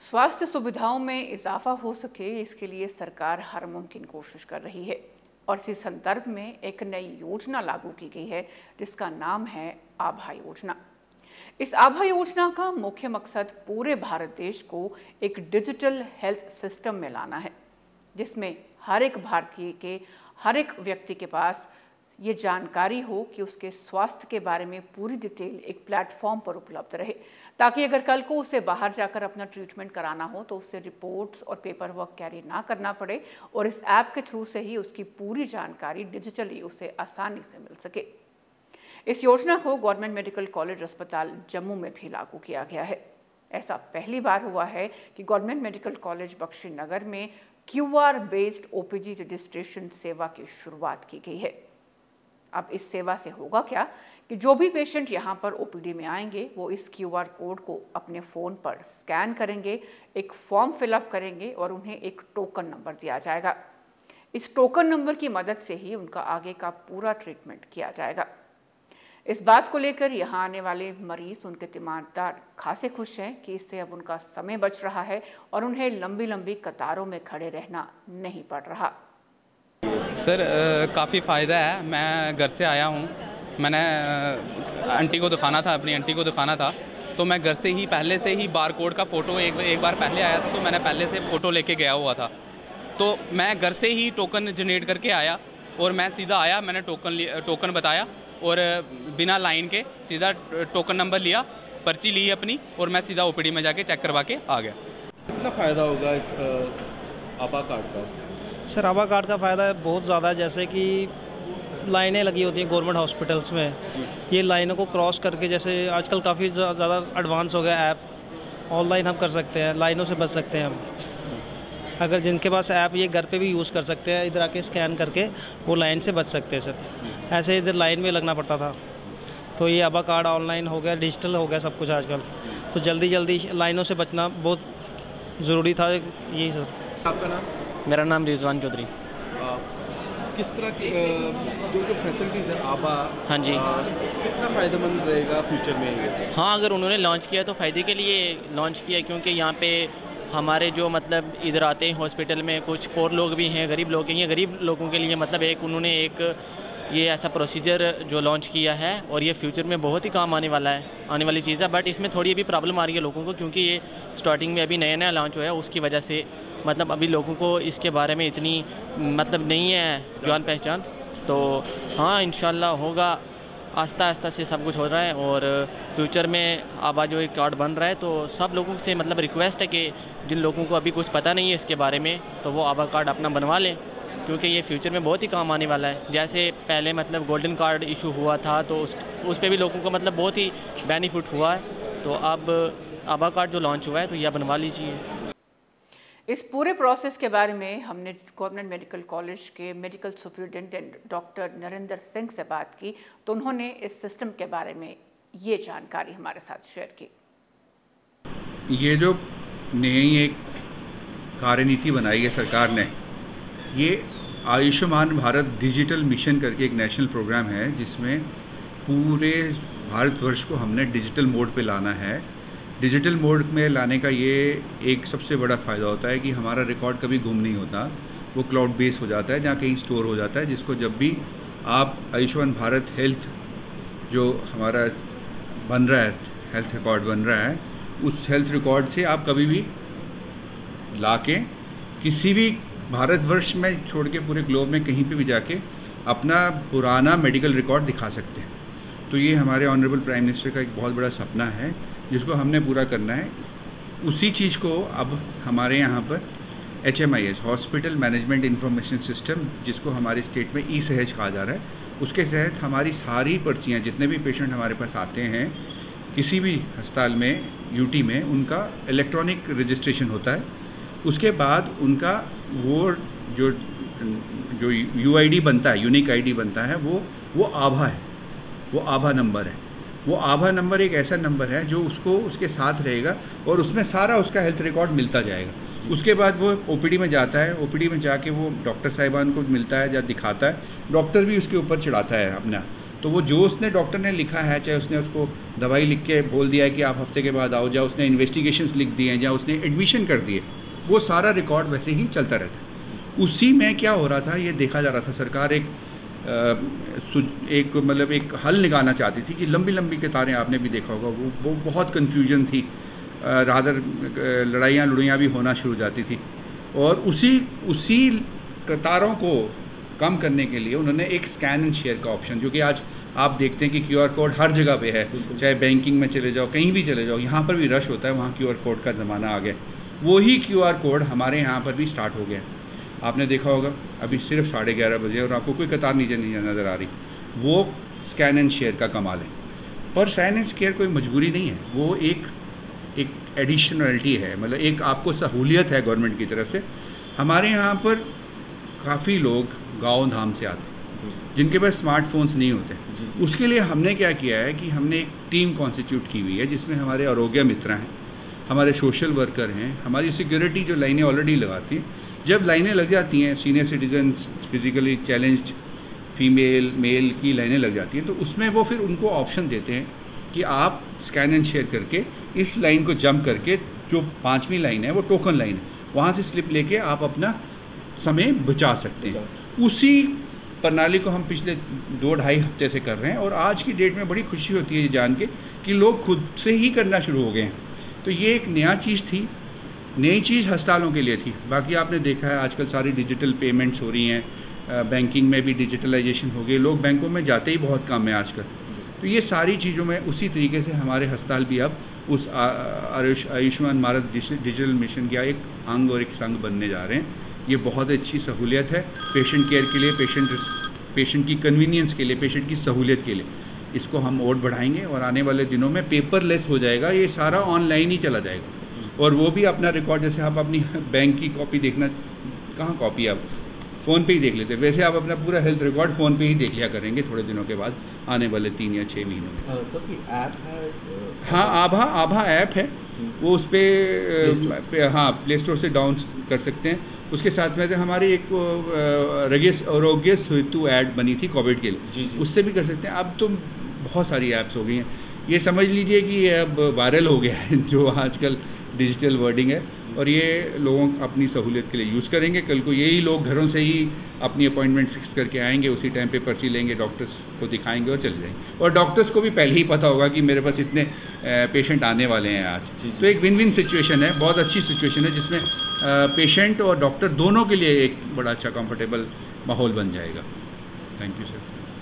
स्वास्थ्य सुविधाओं में इजाफा हो सके, इसके लिए सरकार हर मुमकिन कोशिश कर रही है और इसी संदर्भ में एक नई योजना लागू की गई है जिसका नाम है आभा योजना। इस आभा योजना का मुख्य मकसद पूरे भारत देश को एक डिजिटल हेल्थ सिस्टम में लाना है जिसमें हर एक भारतीय के, हर एक व्यक्ति के पास ये जानकारी हो कि उसके स्वास्थ्य के बारे में पूरी डिटेल एक प्लेटफॉर्म पर उपलब्ध रहे, ताकि अगर कल को उसे बाहर जाकर अपना ट्रीटमेंट कराना हो तो उसे रिपोर्ट्स और पेपर वर्क कैरी ना करना पड़े और इस ऐप के थ्रू से ही उसकी पूरी जानकारी डिजिटली उसे आसानी से मिल सके। इस योजना को गवर्नमेंट मेडिकल कॉलेज अस्पताल जम्मू में भी लागू किया गया है। ऐसा पहली बार हुआ है कि गवर्नमेंट मेडिकल कॉलेज बख्शीनगर में QR बेस्ड OPD रजिस्ट्रेशन सेवा की शुरुआत की गई है। अब इस सेवा से होगा क्या कि जो भी पेशेंट यहाँ पर OPD में आएंगे वो इस QR कोड को अपने फ़ोन पर स्कैन करेंगे, एक फॉर्म फिलअप करेंगे और उन्हें एक टोकन नंबर दिया जाएगा। इस टोकन नंबर की मदद से ही उनका आगे का पूरा ट्रीटमेंट किया जाएगा। इस बात को लेकर यहाँ आने वाले मरीज, उनके तीमारदार खासे खुश हैं कि इससे अब उनका समय बच रहा है और उन्हें लंबी लंबी कतारों में खड़े रहना नहीं पड़ रहा। सर काफ़ी फ़ायदा है। मैं घर से आया हूँ, मैंने आंटी को दिखाना था, अपनी आंटी को दिखाना था, तो मैं घर से ही पहले से ही बार कोड का फ़ोटो एक बार पहले आया था तो मैंने पहले से फ़ोटो लेके गया हुआ था, तो मैं घर से ही टोकन जनरेट करके आया और मैं सीधा आया, मैंने टोकन बताया और बिना लाइन के सीधा टोकन नंबर लिया, पर्ची ली अपनी और मैं सीधा OPD में जाके चेक करवा के आ गया। कितना फ़ायदा होगा इस आभा कार्ड का? सर आभा कार्ड का फ़ायदा बहुत ज़्यादा है। जैसे कि लाइनें लगी होती हैं गवर्नमेंट हॉस्पिटल्स में, ये लाइनों को क्रॉस करके, जैसे आजकल काफ़ी ज़्यादा एडवांस हो गया ऐप, ऑनलाइन हम कर सकते हैं, लाइनों से बच सकते हैं हम। अगर जिनके पास ऐप ये घर पे भी यूज़ कर सकते हैं, इधर आके स्कैन करके वो लाइन से बच सकते हैं सर। ऐसे इधर लाइन में लगना पड़ता था, तो ये आभा कार्ड ऑनलाइन हो गया, डिजिटल हो गया सब कुछ आजकल, तो जल्दी जल्दी लाइनों से बचना बहुत ज़रूरी था। यही सर। आपका नाम? मेरा नाम रिजवान चौधरी। किस तरह की जो फैसिलिटीज़ है आभा, हाँ जी, कितना फ़ायदेमंद रहेगा फ्यूचर में? हाँ, अगर उन्होंने लॉन्च किया तो फ़ायदे के लिए लॉन्च किया, क्योंकि यहाँ पे हमारे जो मतलब इधर आते हैं हॉस्पिटल में कुछ पोर लोग भी हैं, गरीब लोग हैं। ये गरीब लोगों के लिए मतलब उन्होंने एक ये ऐसा प्रोसीजर जो लॉन्च किया है और ये फ्यूचर में बहुत ही काम आने वाली चीज़ है। बट इसमें थोड़ी अभी प्रॉब्लम आ रही है लोगों को, क्योंकि ये स्टार्टिंग में अभी नया लॉन्च हुआ है, उसकी वजह से मतलब अभी लोगों को इसके बारे में इतनी मतलब नहीं है जान पहचान। तो हाँ, इंशाल्लाह होगा, आस्ता आस्ता से सब कुछ हो रहा है और फ्यूचर में आभा जो एक कार्ड बन रहा है, तो सब लोगों से मतलब रिक्वेस्ट है कि जिन लोगों को अभी कुछ पता नहीं है इसके बारे में तो वो आभा कार्ड अपना बनवा लें, क्योंकि ये फ्यूचर में बहुत ही काम आने वाला है। जैसे पहले मतलब गोल्डन कार्ड इशू हुआ था तो उस पर भी लोगों को मतलब बहुत ही बेनिफिट हुआ है, तो अब आभा कार्ड जो लॉन्च हुआ है तो यह बनवा लीजिए। इस पूरे प्रोसेस के बारे में हमने गवर्नमेंट मेडिकल कॉलेज के medical superintendent doctor Narendra Singh से बात की, तो उन्होंने इस सिस्टम के बारे में ये जानकारी हमारे साथ शेयर की। ये जो नई एक कार्यनीति बनाई है सरकार ने, ये आयुष्मान भारत डिजिटल मिशन करके एक नेशनल प्रोग्राम है जिसमें पूरे भारतवर्ष को हमने डिजिटल मोड पे लाना है। डिजिटल मोड में लाने का ये एक सबसे बड़ा फ़ायदा होता है कि हमारा रिकॉर्ड कभी गुम नहीं होता, वो क्लाउड बेस हो जाता है, जहाँ कहीं स्टोर हो जाता है, जिसको जब भी आप आयुष्मान भारत हेल्थ जो हमारा बन रहा है, हेल्थ रिकॉर्ड बन रहा है, उस हेल्थ रिकॉर्ड से आप कभी भी लाके किसी भी भारतवर्ष में छोड़ के पूरे ग्लोब में कहीं पे भी जाके अपना पुराना मेडिकल रिकॉर्ड दिखा सकते हैं। तो ये हमारे ऑनरेबल प्राइम मिनिस्टर का एक बहुत बड़ा सपना है जिसको हमने पूरा करना है। उसी चीज़ को अब हमारे यहाँ पर HMIS, hospital management information system, जिसको हमारे स्टेट में ई-सहज कहा जा रहा है, उसके तहत हमारी सारी पर्चियाँ, जितने भी पेशेंट हमारे पास आते हैं किसी भी अस्पताल में, UT में, उनका इलेक्ट्रॉनिक रजिस्ट्रेशन होता है। उसके बाद उनका वो जो UID बनता है, यूनिक ID बनता है, वो आभा है, वो आभा नंबर है। वो आभा नंबर एक ऐसा नंबर है जो उसको उसके साथ रहेगा और उसमें सारा उसका हेल्थ रिकॉर्ड मिलता जाएगा। उसके बाद वो OPD में जाता है, OPD में जाके वो डॉक्टर साहिबान को मिलता है या दिखाता है, डॉक्टर भी उसके ऊपर चढ़ाता है अपना तो वो जो उसने डॉक्टर ने लिखा है, चाहे उसने उसको दवाई लिख के बोल दिया है कि आप हफ्ते के बाद आओ, या उसने इन्वेस्टिगेशंस लिख दिए हैं, या उसने एडमिशन कर दिए, वो सारा रिकॉर्ड वैसे ही चलता रहता है। उसी में क्या हो रहा था, ये देखा जा रहा था, सरकार एक मतलब एक हल निकालना चाहती थी कि लंबी लंबी कतारें, आपने भी देखा होगा, वो बहुत कन्फ्यूजन थी, रादर लड़ाइयाँ भी होना शुरू हो जाती थी। और उसी कतारों को कम करने के लिए उन्होंने एक स्कैन एंड शेयर का ऑप्शन, जो कि आज आप देखते हैं कि QR कोड हर जगह पे है, चाहे बैंकिंग में चले जाओ, कहीं भी चले जाओ, यहाँ पर भी रश होता है, वहाँ QR कोड का ज़माना आ गया। वही QR कोड हमारे यहाँ पर भी स्टार्ट हो गया। आपने देखा होगा अभी सिर्फ 11:30 बजे और आपको कोई कतार नीचे नहीं नज़र आ रही, वो स्कैन एंड शेयर का कमाल है। पर स्कैन एंड शेयर कोई मजबूरी नहीं है, वो एक एडिशनलिटी है, मतलब एक आपको सहूलियत है गवर्नमेंट की तरफ से। हमारे यहाँ पर काफ़ी लोग गाँव धाम से आते हैं जिनके पास स्मार्टफोन्स नहीं होते। उसके लिए हमने क्या किया है कि हमने एक टीम कॉन्स्टिट्यूट की हुई है, जिसमें हमारे आरोग्य मित्र हैं, हमारे सोशल वर्कर हैं, हमारी सिक्योरिटी जो लाइनें ऑलरेडी लगाती हैं। जब लाइनें लग जाती हैं, senior citizen, physically challenged, female male की लाइनें लग जाती हैं, तो उसमें वो फिर उनको ऑप्शन देते हैं कि आप स्कैन एंड शेयर करके इस लाइन को जंप करके, जो 5वीं लाइन है वो टोकन लाइन है, वहाँ से स्लिप लेके आप अपना समय बचा सकते हैं। उसी प्रणाली को हम पिछले 2-2.5 हफ्ते से कर रहे हैं, और आज की डेट में बड़ी खुशी होती है ये जान के कि लोग खुद से ही करना शुरू हो गए हैं। तो ये एक नया चीज़ थी, नई चीज़ अस्पतालों के लिए थी। बाकी आपने देखा है आजकल सारी डिजिटल पेमेंट्स हो रही हैं, बैंकिंग में भी डिजिटलाइजेशन हो गई, लोग बैंकों में जाते ही बहुत कम है आजकल। तो ये सारी चीज़ों में उसी तरीके से हमारे अस्पताल भी अब उस आयुष्मान भारत डिजिटल मिशन का एक अंग और एक संग बनने जा रहे हैं। ये बहुत अच्छी सहूलियत है पेशेंट केयर के लिए, पेशेंट की कन्वीनियंस के लिए, पेशेंट की सहूलियत के लिए। इसको हम और बढ़ाएंगे और आने वाले दिनों में पेपरलेस हो जाएगा, ये सारा ऑनलाइन ही चला जाएगा। और वो भी अपना रिकॉर्ड, जैसे आप अपनी बैंक की कॉपी देखना, कहाँ कॉपी आप फ़ोन पे ही देख लेते हैं, वैसे आप अपना पूरा हेल्थ रिकॉर्ड फ़ोन पे ही देख लिया करेंगे थोड़े दिनों के बाद, आने वाले 3 या 6 महीनों में। सर की ऐप है? हाँ, आभा ऐप है, वो उस पर हाँ प्ले स्टोर से डाउन कर सकते हैं। उसके साथ में हमारी एक आरोग्य सेतु ऐड बनी थी कोविड के लिए, उससे भी कर सकते हैं। अब तो बहुत सारी ऐप्स हो गई हैं, ये समझ लीजिए कि ये अब वायरल हो गया है जो आजकल डिजिटल वर्डिंग है, और ये लोगों अपनी सहूलियत के लिए यूज़ करेंगे। कल को यही लोग घरों से ही अपनी अपॉइंटमेंट फिक्स करके आएंगे, उसी टाइम पे पर्ची लेंगे, डॉक्टर्स को दिखाएंगे और चले जाएंगे। और डॉक्टर्स को भी पहले ही पता होगा कि मेरे पास इतने पेशेंट आने वाले हैं आज। तो एक विन विन सिचुएशन है, बहुत अच्छी सिचुएशन है, जिसमें पेशेंट और डॉक्टर दोनों के लिए एक बड़ा अच्छा कंफर्टेबल माहौल बन जाएगा। Thank you sir.